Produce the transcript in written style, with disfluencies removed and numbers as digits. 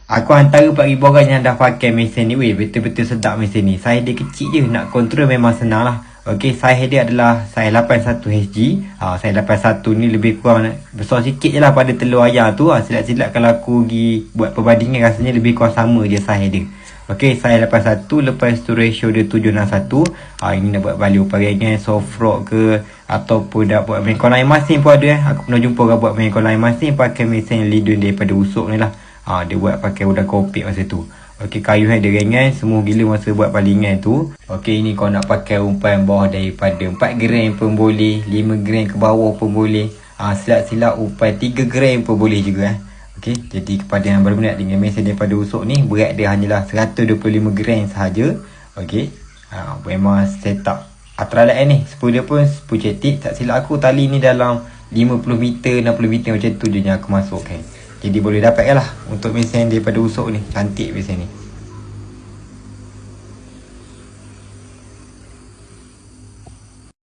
Aku antara 4,000 orang yang dah pakai mesin ni. Weh, betul-betul sedap mesin ni. Saiz dia kecil je, nak kontrol memang senang lah. Okey, saiz dia adalah saiz 81HG. Saiz 81 ni lebih kurang besar sikit je lah pada telur ayam tu. Silap-silap kalau aku pergi buat perbandingan, rasanya lebih kurang sama je saiz dia. Okey, saiz 81, lepas tu ratio dia 761. Ini nak buat value paringan, soft rock ke, ataupun dah buat main kolam air masin pun ada. Aku pernah jumpa orang buat main kolam air masin pakai mesin lidun daripada usuk ni lah. Dia buat pakai udang kopik masa tu. Okey, kayu dia ringan, semua gila masa buat palingan tu. Okey, ini kau nak pakai umpan bawah daripada 4 gram pun boleh, 5 gram ke bawah pun boleh. Silap-silap umpan 3 gram pun boleh juga. Okey, jadi kepada yang berminat dengan mesin daripada usuk ni, berat dia hanyalah 125 gram sahaja. Okey, memang setup ultralight ni. Sepul dia pun sepul cetik. Tak silap aku tali ni dalam 50 meter, 60 meter macam tu je yang aku masukkan. Jadi boleh dapatkan lah untuk mesin daripada usuk ni. Cantik mesin ni.